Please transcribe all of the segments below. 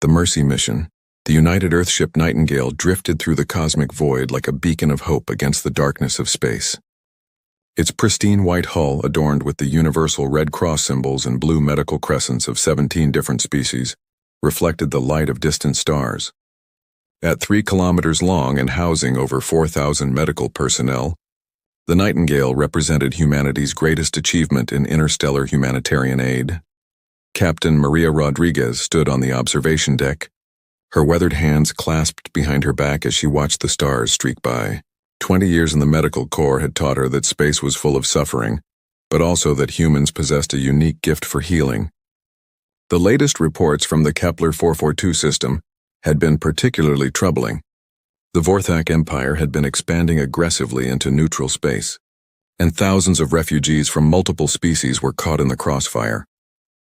The Mercy mission. The United Earthship Nightingale drifted through the cosmic void like a beacon of hope against the darkness of space. Its pristine white hull, adorned with the universal Red Cross symbols and blue medical crescents of 17 different species, reflected the light of distant stars. At 3 kilometers long and housing over 4,000 medical personnel, the Nightingale represented humanity's greatest achievement in interstellar humanitarian aid. Captain Maria Rodriguez stood on the observation deck, her weathered hands clasped behind her back as she watched the stars streak by. 20 years in the medical corps had taught her that space was full of suffering, but also that humans possessed a unique gift for healing. The latest reports from the Kepler 442 system had been particularly troubling. The Vorthak Empire had been expanding aggressively into neutral space, and thousands of refugees from multiple species were caught in the crossfire.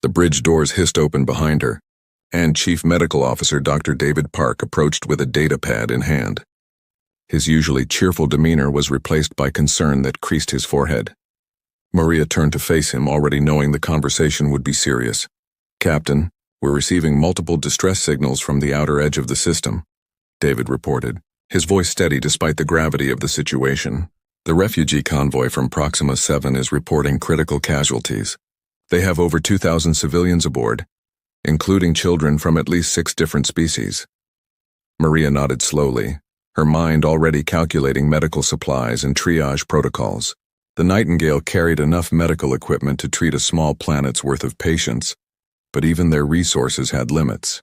The bridge doors hissed open behind her, and Chief Medical Officer Dr. David Park approached with a data pad in hand. His usually cheerful demeanor was replaced by concern that creased his forehead. Maria turned to face him, already knowing the conversation would be serious. "Captain, we're receiving multiple distress signals from the outer edge of the system," David reported, his voice steady despite the gravity of the situation. "The refugee convoy from Proxima 7 is reporting critical casualties. They have over 2,000 civilians aboard, including children from at least 6 different species." Maria nodded slowly, her mind already calculating medical supplies and triage protocols. The Nightingale carried enough medical equipment to treat a small planet's worth of patients, but even their resources had limits.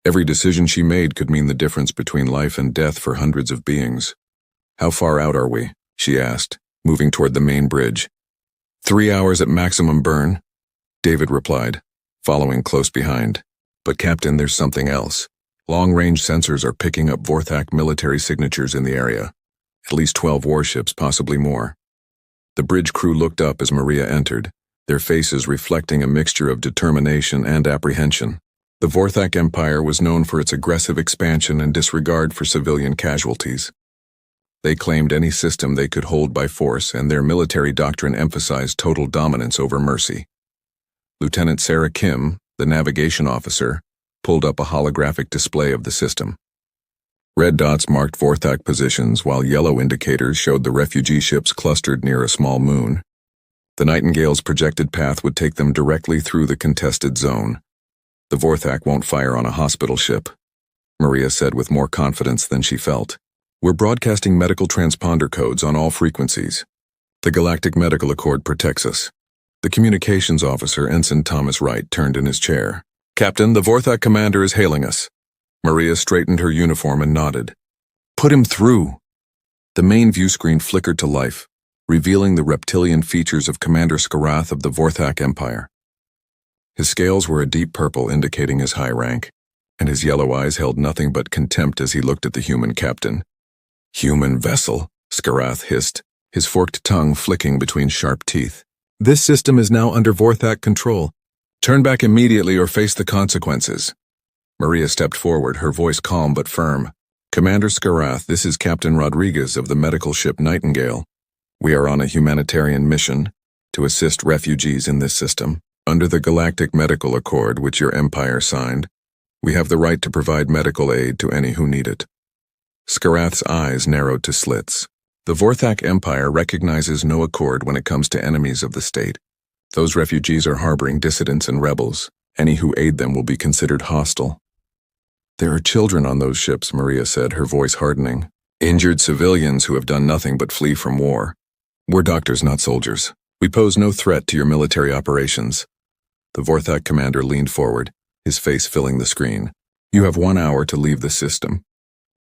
Every decision she made could mean the difference between life and death for hundreds of beings. "How far out are we?" she asked, moving toward the main bridge. 3 hours at maximum burn," David replied, following close behind. "But Captain, there's something else. Long-range sensors are picking up Vorthak military signatures in the area. At least 12 warships, possibly more." The bridge crew looked up as Maria entered, their faces reflecting a mixture of determination and apprehension. The Vorthak Empire was known for its aggressive expansion and disregard for civilian casualties. They claimed any system they could hold by force, and their military doctrine emphasized total dominance over mercy. Lieutenant Sarah Kim, the navigation officer, pulled up a holographic display of the system. Red dots marked Vorthak positions, while yellow indicators showed the refugee ships clustered near a small moon. The Nightingale's projected path would take them directly through the contested zone. "The Vorthak won't fire on a hospital ship," Maria said with more confidence than she felt. "We're broadcasting medical transponder codes on all frequencies. The Galactic Medical Accord protects us." The communications officer, Ensign Thomas Wright, turned in his chair. "Captain, the Vorthak commander is hailing us." Maria straightened her uniform and nodded. "Put him through." The main view screen flickered to life, revealing the reptilian features of Commander Skarath of the Vorthak Empire. His scales were a deep purple, indicating his high rank, and his yellow eyes held nothing but contempt as he looked at the human captain. "Human vessel," Skarath hissed, his forked tongue flicking between sharp teeth. "This system is now under Vorthak control. Turn back immediately or face the consequences." Maria stepped forward, her voice calm but firm. "Commander Skarath, this is Captain Rodriguez of the medical ship Nightingale. We are on a humanitarian mission to assist refugees in this system. Under the Galactic Medical Accord, which your empire signed, we have the right to provide medical aid to any who need it." Skarath's eyes narrowed to slits. "The Vorthak Empire recognizes no accord when it comes to enemies of the state. Those refugees are harboring dissidents and rebels. Any who aid them will be considered hostile." "There are children on those ships," Maria said, her voice hardening. "Injured civilians who have done nothing but flee from war. We're doctors, not soldiers. We pose no threat to your military operations." The Vorthak commander leaned forward, his face filling the screen. "You have 1 hour to leave the system.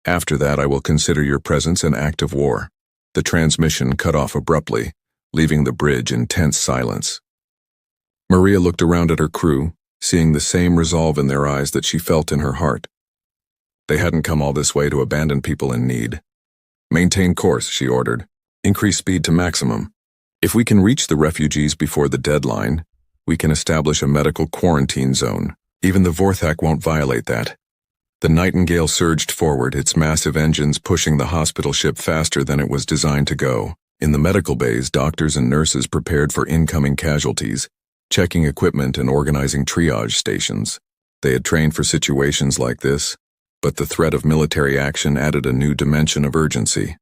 After that, I will consider your presence an act of war." The transmission cut off abruptly, leaving the bridge in tense silence. Maria looked around at her crew, seeing the same resolve in their eyes that she felt in her heart. They hadn't come all this way to abandon people in need. "Maintain course," she ordered. "Increase speed to maximum. If we can reach the refugees before the deadline, we can establish a medical quarantine zone. Even the Vorthak won't violate that." The Nightingale surged forward, its massive engines pushing the hospital ship faster than it was designed to go. In the medical bays, doctors and nurses prepared for incoming casualties, checking equipment and organizing triage stations. They had trained for situations like this, but the threat of military action added a new dimension of urgency.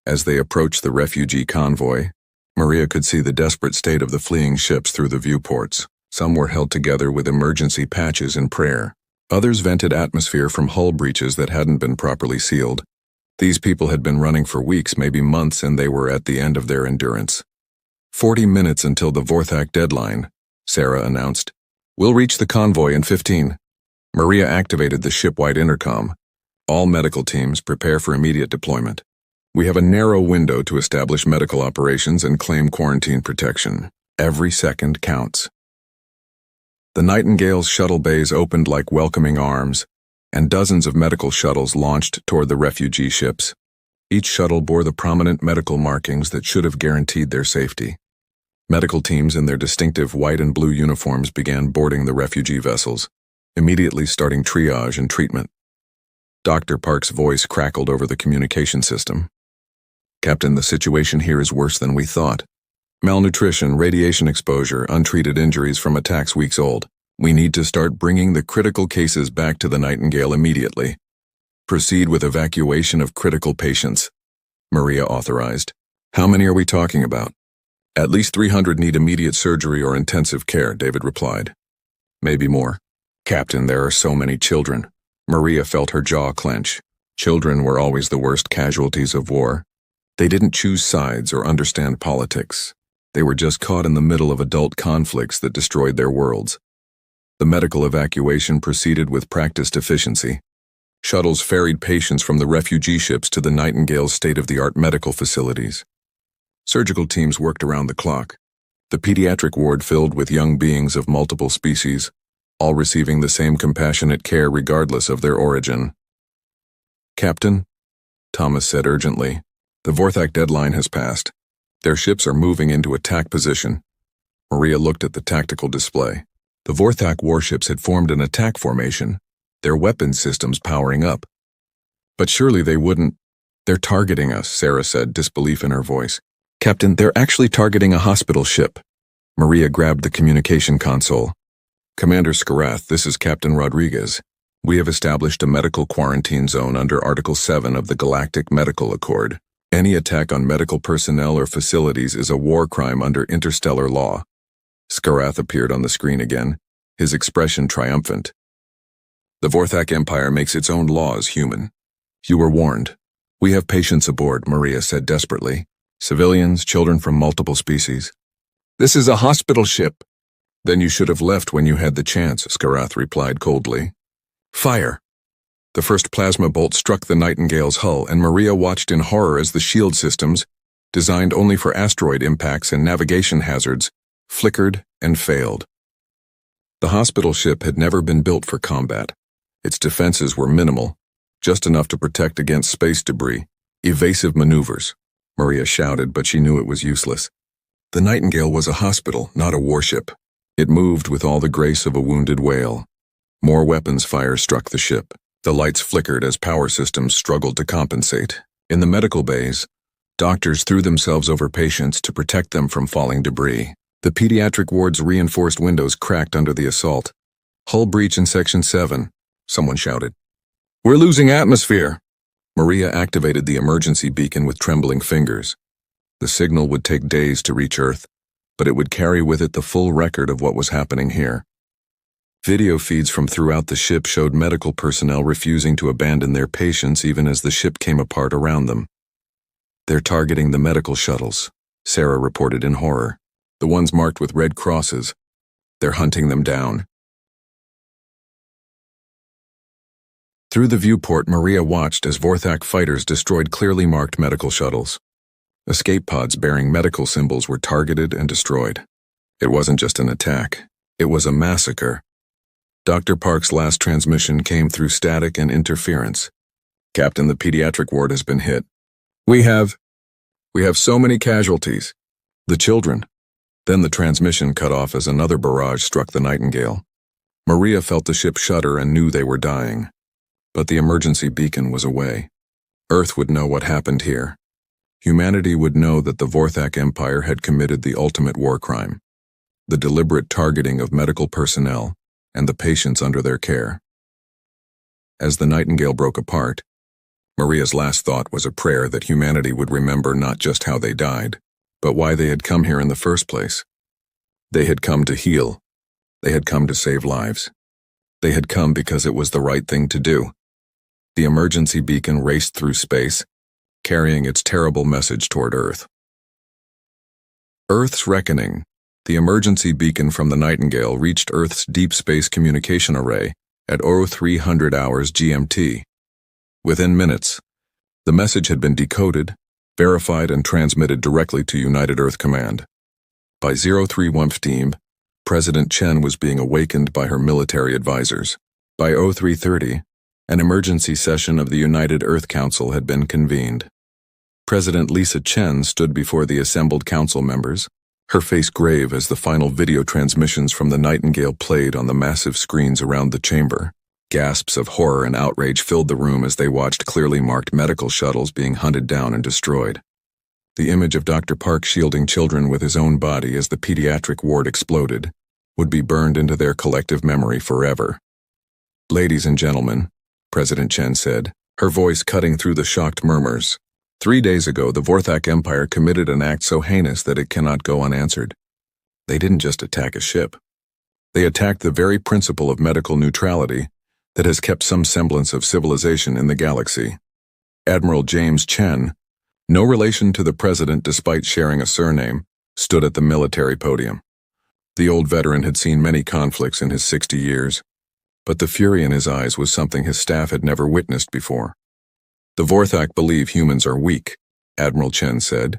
As they approached the refugee convoy, Maria could see the desperate state of the fleeing ships through the viewports. Some were held together with emergency patches in prayer. Others vented atmosphere from hull breaches that hadn't been properly sealed. These people had been running for weeks, maybe months, and they were at the end of their endurance. 40 minutes until the Vorthak deadline, Sarah announced. We'll reach the convoy in 15. Maria activated the ship-wide intercom. All medical teams prepare for immediate deployment. We have a narrow window to establish medical operations and claim quarantine protection. Every second counts. The Nightingale's shuttle bays opened like welcoming arms, and dozens of medical shuttles launched toward the refugee ships. Each shuttle bore the prominent medical markings that should have guaranteed their safety. Medical teams in their distinctive white and blue uniforms began boarding the refugee vessels, immediately starting triage and treatment. Dr. Park's voice crackled over the communication system. Captain, the situation here is worse than we thought. Malnutrition, radiation exposure, untreated injuries from attacks weeks old. We need to start bringing the critical cases back to the Nightingale immediately. Proceed with evacuation of critical patients, Maria authorized. How many are we talking about? At least 300 need immediate surgery or intensive care, David replied. Maybe more. Captain, there are so many children. Maria felt her jaw clench. Children were always the worst casualties of war. They didn't choose sides or understand politics. They were just caught in the middle of adult conflicts that destroyed their worlds. The medical evacuation proceeded with practiced efficiency. Shuttles ferried patients from the refugee ships to the Nightingale's state-of-the-art medical facilities. Surgical teams worked around the clock. The pediatric ward filled with young beings of multiple species, all receiving the same compassionate care regardless of their origin. Captain, Thomas said urgently, the Vorthak deadline has passed. Their ships are moving into attack position. Maria looked at the tactical display. The Vorthak warships had formed an attack formation, their weapons systems powering up. But surely they wouldn't. They're targeting us, Sarah said, disbelief in her voice. Captain, they're actually targeting a hospital ship. Maria grabbed the communication console. Commander Skarath, this is Captain Rodriguez. We have established a medical quarantine zone under Article 7 of the Galactic Medical Accord. Any attack on medical personnel or facilities is a war crime under interstellar law. Skarath appeared on the screen again, his expression triumphant. The Vorthak Empire makes its own laws human. You were warned. We have patients aboard, Maria said desperately. Civilians, children from multiple species. This is a hospital ship. Then you should have left when you had the chance, Skarath replied coldly. Fire. The first plasma bolt struck the Nightingale's hull, and Maria watched in horror as the shield systems, designed only for asteroid impacts and navigation hazards, flickered and failed. The hospital ship had never been built for combat. Its defenses were minimal, just enough to protect against space debris, evasive maneuvers. Maria shouted, but she knew it was useless. The Nightingale was a hospital, not a warship. It moved with all the grace of a wounded whale. More weapons fire struck the ship. The lights flickered as power systems struggled to compensate. In the medical bays, doctors threw themselves over patients to protect them from falling debris. The pediatric ward's reinforced windows cracked under the assault. Hull breach in Section 7, someone shouted. We're losing atmosphere. Maria activated the emergency beacon with trembling fingers. The signal would take days to reach Earth, but it would carry with it the full record of what was happening here. Video feeds from throughout the ship showed medical personnel refusing to abandon their patients even as the ship came apart around them. They're targeting the medical shuttles, Sarah reported in horror. The ones marked with red crosses. They're hunting them down. Through the viewport, Maria watched as Vorthak fighters destroyed clearly marked medical shuttles. Escape pods bearing medical symbols were targeted and destroyed. It wasn't just an attack. It was a massacre. Dr. Park's last transmission came through static and interference. Captain, the pediatric ward has been hit. We have so many casualties. The children. Then the transmission cut off as another barrage struck the Nightingale. Maria felt the ship shudder and knew they were dying. But the emergency beacon was away. Earth would know what happened here. Humanity would know that the Vorthak Empire had committed the ultimate war crime. The deliberate targeting of medical personnel, and the patients under their care. As the Nightingale broke apart, Maria's last thought was a prayer that humanity would remember not just how they died, but why they had come here in the first place. They had come to heal. They had come to save lives. They had come because it was the right thing to do. The emergency beacon raced through space, carrying its terrible message toward Earth. Earth's reckoning. The emergency beacon from the Nightingale reached Earth's deep space communication array at 0300 hours GMT. Within minutes, the message had been decoded, verified, and transmitted directly to United Earth Command. By 0315, President Chen was being awakened by her military advisors. By 0330, an emergency session of the United Earth Council had been convened. President Lisa Chen stood before the assembled council members, her face grave as the final video transmissions from the Nightingale played on the massive screens around the chamber. Gasps of horror and outrage filled the room as they watched clearly marked medical shuttles being hunted down and destroyed. The image of Dr. Park shielding children with his own body as the pediatric ward exploded would be burned into their collective memory forever. "Ladies and gentlemen," President Chen said, her voice cutting through the shocked murmurs. 3 days ago, the Vorthak Empire committed an act so heinous that it cannot go unanswered. They didn't just attack a ship. They attacked the very principle of medical neutrality that has kept some semblance of civilization in the galaxy. Admiral James Chen, no relation to the president despite sharing a surname, stood at the military podium. The old veteran had seen many conflicts in his 60 years, but the fury in his eyes was something his staff had never witnessed before. "The Vorthak believe humans are weak," Admiral Chen said,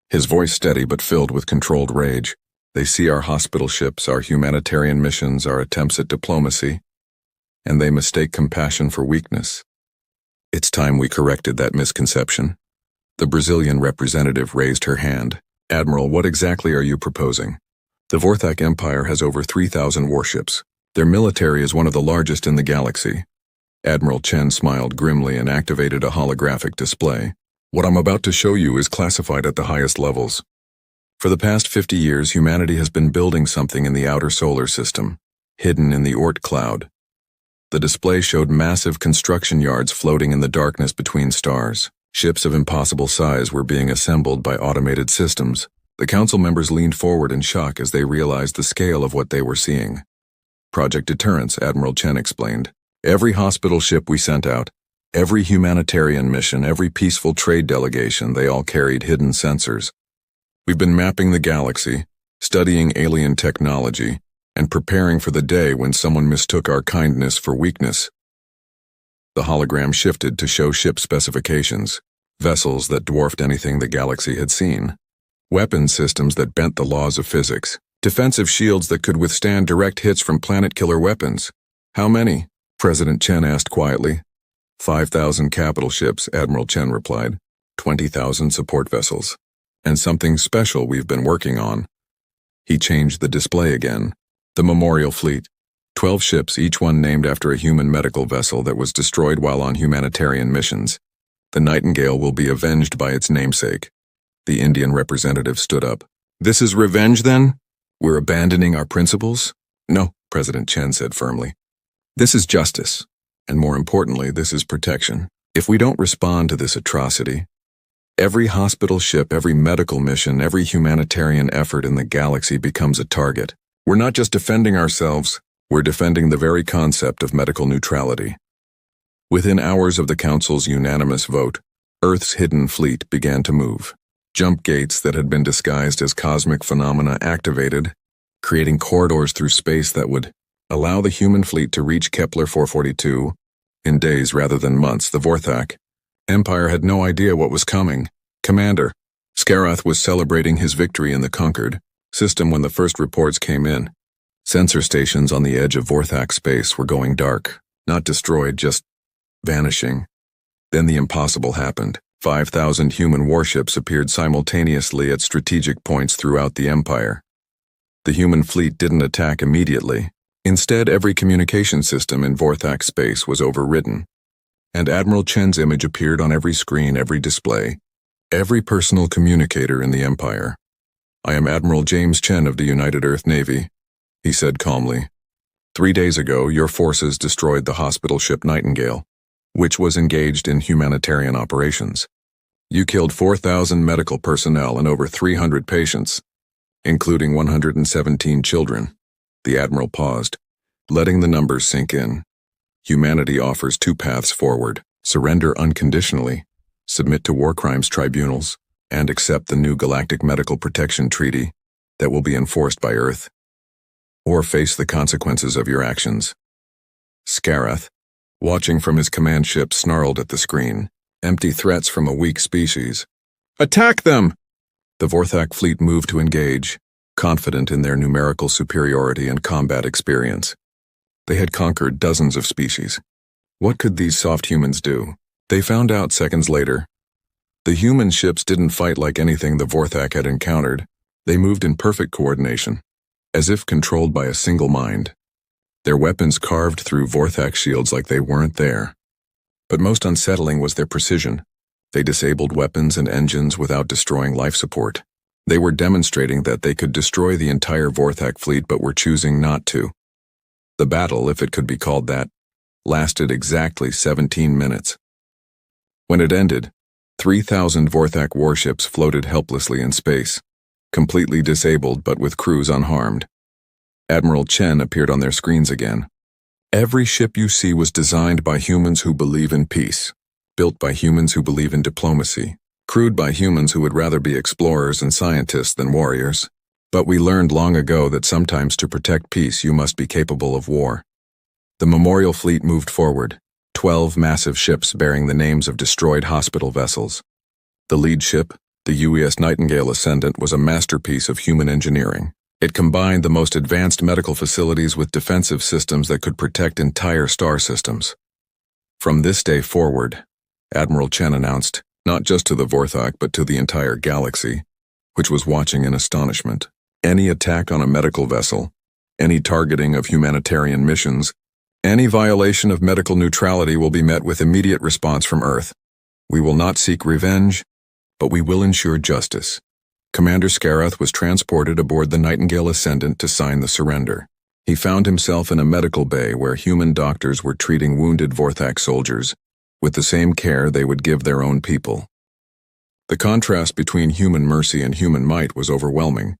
his voice steady but filled with controlled rage. "They see our hospital ships, our humanitarian missions, our attempts at diplomacy, and they mistake compassion for weakness. It's time we corrected that misconception." The Brazilian representative raised her hand. "Admiral, what exactly are you proposing?" "The Vorthak Empire has over 3,000 warships. Their military is one of the largest in the galaxy." Admiral Chen smiled grimly and activated a holographic display. "What I'm about to show you is classified at the highest levels. For the past 50 years, humanity has been building something in the outer solar system, hidden in the Oort cloud." The display showed massive construction yards floating in the darkness between stars. Ships of impossible size were being assembled by automated systems. The council members leaned forward in shock as they realized the scale of what they were seeing. "Project Deterrence," Admiral Chen explained. "Every hospital ship we sent out, every humanitarian mission, every peaceful trade delegation, they all carried hidden sensors. We've been mapping the galaxy, studying alien technology, and preparing for the day when someone mistook our kindness for weakness." The hologram shifted to show ship specifications, vessels that dwarfed anything the galaxy had seen, weapon systems that bent the laws of physics, defensive shields that could withstand direct hits from planet-killer weapons. "How many?" President Chen asked quietly. 5,000 capital ships, Admiral Chen replied. 20,000 support vessels. And something special we've been working on. He changed the display again. The Memorial Fleet. 12 ships, each one named after a human medical vessel that was destroyed while on humanitarian missions. The Nightingale will be avenged by its namesake. The Indian representative stood up. "This is revenge, then? We're abandoning our principles?" "No," President Chen said firmly. "This is justice. And more importantly, this is protection. If we don't respond to this atrocity, every hospital ship, every medical mission, every humanitarian effort in the galaxy becomes a target. We're not just defending ourselves, we're defending the very concept of medical neutrality." Within hours of the Council's unanimous vote, Earth's hidden fleet began to move. Jump gates that had been disguised as cosmic phenomena activated, creating corridors through space that would allow the human fleet to reach Kepler 442 in days rather than months. The Vorthak Empire had no idea what was coming. Commander Skarath was celebrating his victory in the conquered system when the first reports came in. Sensor stations on the edge of Vorthak space were going dark, not destroyed, just vanishing. Then the impossible happened. 5,000 human warships appeared simultaneously at strategic points throughout the Empire. The human fleet didn't attack immediately. Instead, every communication system in Vorthak space was overridden, and Admiral Chen's image appeared on every screen, every display, every personal communicator in the Empire. "I am Admiral James Chen of the United Earth Navy," he said calmly. 3 days ago, your forces destroyed the hospital ship Nightingale, which was engaged in humanitarian operations. You killed 4,000 medical personnel and over 300 patients, including 117 children. The Admiral paused, letting the numbers sink in. Humanity offers 2 paths forward: surrender unconditionally, submit to war crimes tribunals, and accept the new Galactic Medical Protection Treaty that will be enforced by Earth, or face the consequences of your actions. Scarath, watching from his command ship, snarled at the screen. Empty threats from a weak species. Attack them! The Vorthak fleet moved to engage, confident in their numerical superiority and combat experience. They had conquered dozens of species. What could these soft humans do? They found out seconds later. The human ships didn't fight like anything the Vorthak had encountered. They moved in perfect coordination, as if controlled by a single mind. Their weapons carved through Vorthak shields like they weren't there. But most unsettling was their precision. They disabled weapons and engines without destroying life support. They were demonstrating that they could destroy the entire Vorthak fleet but were choosing not to. The battle, if it could be called that, lasted exactly 17 minutes. When it ended, 3,000 Vorthak warships floated helplessly in space, completely disabled but with crews unharmed. Admiral Chen appeared on their screens again. Every ship you see was designed by humans who believe in peace, built by humans who believe in diplomacy, crewed by humans who would rather be explorers and scientists than warriors. But we learned long ago that sometimes to protect peace you must be capable of war. The Memorial Fleet moved forward, 12 massive ships bearing the names of destroyed hospital vessels. The lead ship, the UES Nightingale Ascendant, was a masterpiece of human engineering. It combined the most advanced medical facilities with defensive systems that could protect entire star systems. From this day forward, Admiral Chen announced, not just to the Vorthak but to the entire galaxy, which was watching in astonishment, any attack on a medical vessel, any targeting of humanitarian missions, any violation of medical neutrality will be met with immediate response from Earth. We will not seek revenge, but we will ensure justice. Commander Scarath was transported aboard the Nightingale Ascendant to sign the surrender. He found himself in a medical bay where human doctors were treating wounded Vorthak soldiers with the same care they would give their own people. The contrast between human mercy and human might was overwhelming.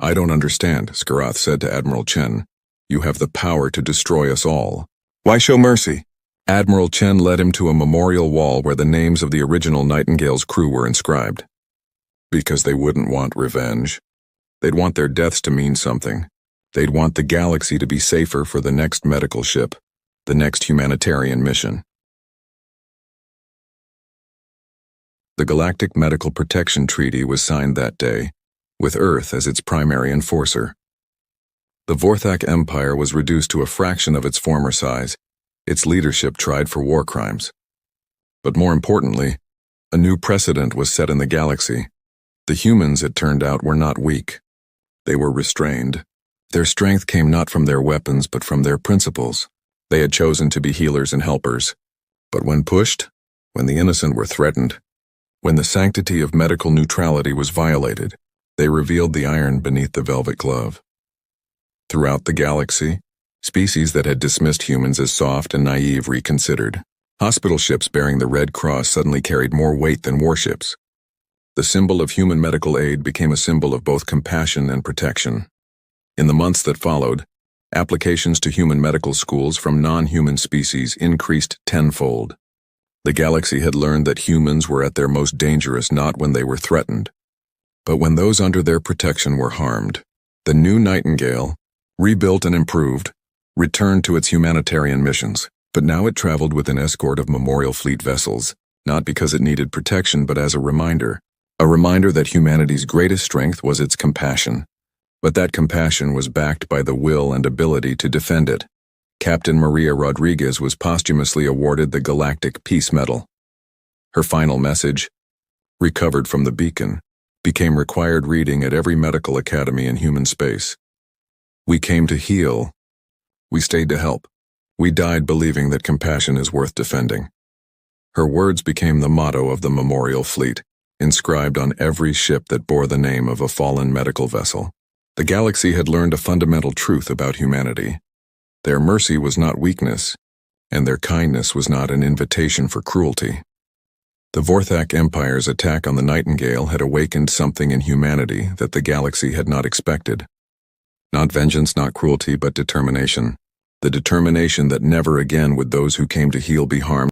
I don't understand, Scarath said to Admiral Chen. You have the power to destroy us all. Why show mercy? Admiral Chen led him to a memorial wall where the names of the original Nightingale's crew were inscribed. Because they wouldn't want revenge. They'd want their deaths to mean something. They'd want the galaxy to be safer for the next medical ship, the next humanitarian mission. The Galactic Medical Protection Treaty was signed that day, with Earth as its primary enforcer. The Vorthak Empire was reduced to a fraction of its former size. Its leadership tried for war crimes. But more importantly, a new precedent was set in the galaxy. The humans, it turned out, were not weak. They were restrained. Their strength came not from their weapons but from their principles. They had chosen to be healers and helpers. But when pushed, when the innocent were threatened, when the sanctity of medical neutrality was violated, they revealed the iron beneath the velvet glove. Throughout the galaxy, species that had dismissed humans as soft and naive reconsidered. Hospital ships bearing the Red Cross suddenly carried more weight than warships. The symbol of human medical aid became a symbol of both compassion and protection. In the months that followed, applications to human medical schools from non-human species increased tenfold. The galaxy had learned that humans were at their most dangerous not when they were threatened, but when those under their protection were harmed. The new Nightingale, rebuilt and improved, returned to its humanitarian missions, but now it traveled with an escort of Memorial Fleet vessels, not because it needed protection but as a reminder that humanity's greatest strength was its compassion, but that compassion was backed by the will and ability to defend it. Captain Maria Rodriguez was posthumously awarded the Galactic Peace Medal. Her final message, recovered from the beacon, became required reading at every medical academy in human space. We came to heal. We stayed to help. We died believing that compassion is worth defending. Her words became the motto of the Memorial Fleet, inscribed on every ship that bore the name of a fallen medical vessel. The galaxy had learned a fundamental truth about humanity. Their mercy was not weakness, and their kindness was not an invitation for cruelty. The Vorthak Empire's attack on the Nightingale had awakened something in humanity that the galaxy had not expected. Not vengeance, not cruelty, but determination. The determination that never again would those who came to heal be harmed.